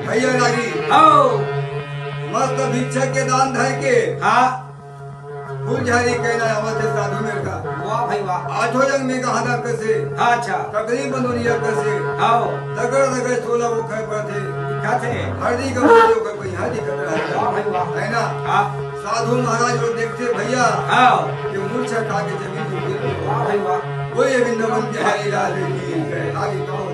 भैया लागी मस्त भिक्षा के दान धर के फूल झाड़ी कहना आवत है साधु मेरे का। वाह भाई वाह। आठों जंग में कहा कैसे अच्छा तकलीफ बनोनिया कैसे दगड़ दगड़ छोला वो खाए पड़ते खाते हल्दी का मुझे को कोई हल्दी कर रहा है। वाह भाई वाह। है ना साधु महाराज को देखते भैया कि मूर्छा खा के जमीन को गिर। वाह भाई वाह। कोई अभी नमन के हरी लाल की आगे कहो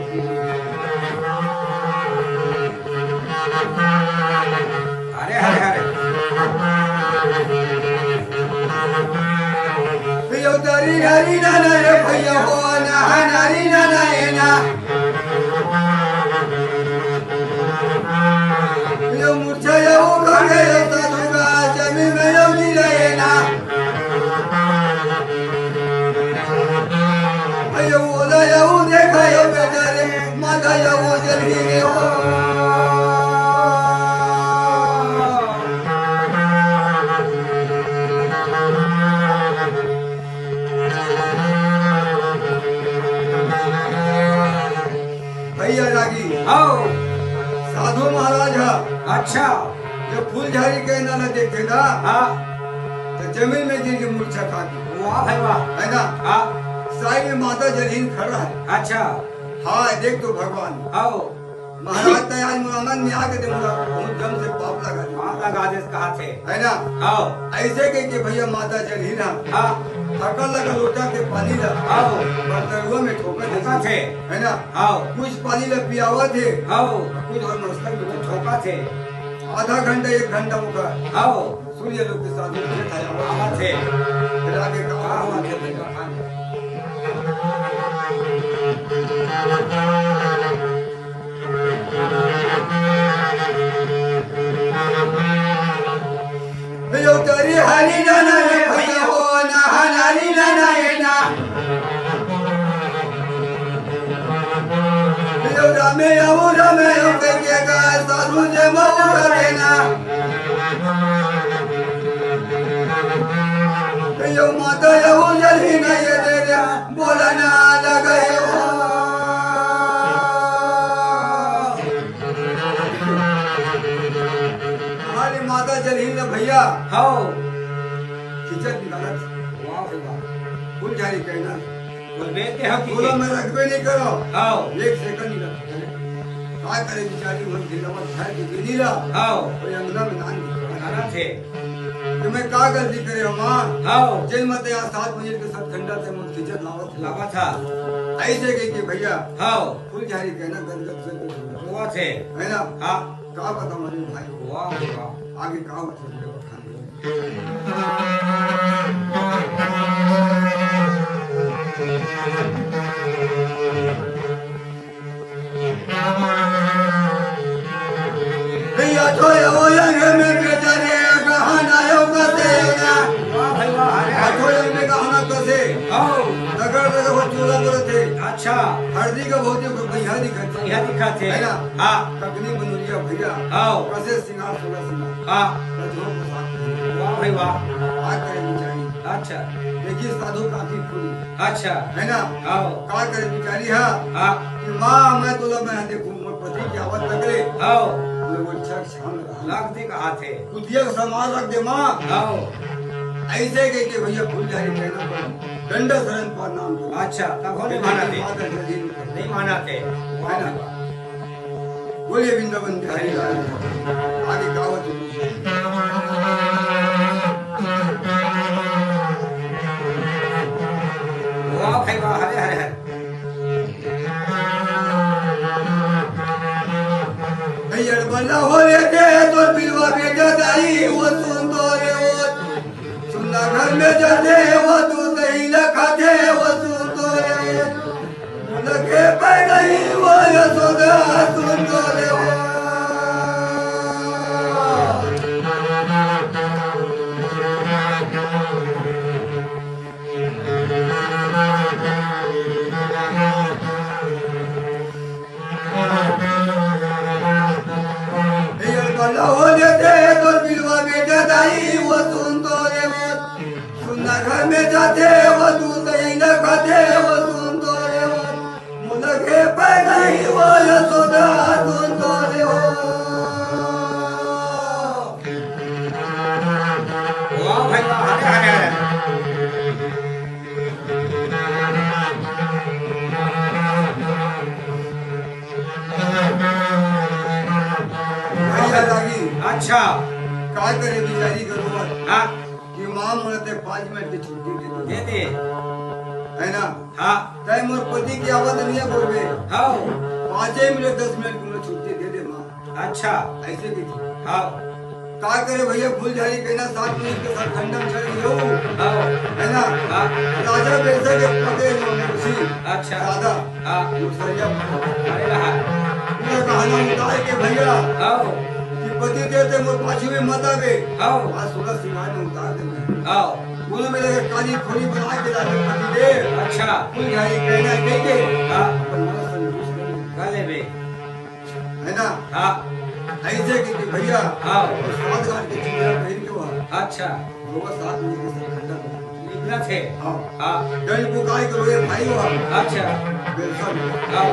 अरे हरे हरे तारी हरी नाना रे भैया हो ना हरी नाना है ना यो मूर्छा यो कर गए साधु का जमीन में यो नहीं रहे ना यो ओला यो देखा यो बेटा रे माथा यो जल्दी रे हो साधु महाराज अच्छा जब फूल झाड़ी के ना देखे ना तो जमीन में गिर के मूर्छा खा गई। वाह भाई वाह। है ना साई में माता जलीन खड़ा है। अच्छा हाँ देख तो भगवान महाराज तैयार मुरामन में आके दे बहुत जम से पाप लगा दे कहा थे। है ना ऐसे कह के भैया माता जलीन थकल लगा लोटा के पानी ला बर्तनुआ में ठोका थे। है ना कुछ पानी ला पियावा थे कुछ और मस्तक में ठोका थे। आधा घंटा 1 घंटा मुका सूर्य लोग के साथ थे फिर आगे कहा हुआ थे तारी हरी नाना रे भैया हो ना हरी नाना है ना रामे आओ के का साधु जे मऊ करे ना यो माता यो जल्दी ना ये दे दे बोला ना लगे हो हमारी माता जल्दी ना भैया खिचड़ निकाला। वाह भाई वाह। फूल झाड़ी कहना बोलते हो कि बोलो मैं रखबे नहीं करो 1 सेकंड निकल क्या करे बिचारी मन दिलावत है कि गिनीला और अंगना में दान थे तो मैं का गलती करे हो मां जेल मत यहाँ 7 बजे के साथ ठंडा से मुझ खिचड़ लावा था ऐसे कह के भैया फूल झाड़ी कहना गदगद से हुआ थे। है ना का बता मेरे भाई। वाह वाह। आगे का होता है भैया तो वो यंग में बेचारे कहाना यो कसे ना भाई वाह। तो यंग में कहाना कसे दगड़ दगड़ वो चूल्हा पर थे। अच्छा हल्दी का बहुत को भैया दिखाते है ना ककनी बनोरिया भैया कसे सिंगार सोला सिंगार वाह भाई वाह। अच्छा देखिए साधु काफी खुली। अच्छा है ना का करे बिचारी कि माँ मैं तो मैं देखूं मोर पति की आवाज तकले वो छक छान लगते कहा थे कुतिया का सामान रख दे माँ ऐसे कह के भैया फूल झाड़ी कहना पड़ा डंडा शरण पर नाम। अच्छा तब नहीं माना थे नहीं माना थे। है ना बोलिए वृंदावन बिहारी लाल आगे गावत वाह भाई वाह। हरे हरे हरे भैया बल्ला हो रे के तो पिलवा बेटा दाई वो सुन तो रे वो सुनना घर में जाते वो तू दही लखाते वो सुन तो रे लगे पे नहीं वो यशोदा सुन तो रे वो हो जाते तो बिलवा बेटा दाई वो सुन तो रे सुनना घर में जाते अच्छा काय करे बिचारी करो हाँ कि माँ मुझे 5 मिनट की छुट्टी दे दे दे है ना हाँ चाहे मोर पति की आवाज नहीं है बोलबे हाँ 5 मिनट 10 मिनट की मुझे छुट्टी दे दे माँ अच्छा ऐसे की थी हाँ का करे भैया फूल झाड़ी कहना 7 मिनट के साथ खंडन चढ़ गयो हाँ है ना हाँ राजा बेसा के पते जो खुशी अच्छा दादा हाँ जो सरिया अरे रहा पूरा कहाना उतार के भैया हाँ कि पति देते मोर पाछू में मत आवे हाँ आज 16 सिंगार में उतार दे हाँ बोलो में लगे काली खोली बना के लाके पति दे अच्छा फूल झाड़ी कहना कह के हाँ अपन मन संतुष्ट कर गले में है ना हाँ ऐसे कि भैया हाँ और 7 घाट के चूड़ा पहन के वहां अच्छा लोग 7 मिनट के साथ खंडन लिखना थे हाँ हाँ डंड को काय करो ये भाई वहां अच्छा बेलसन हाँ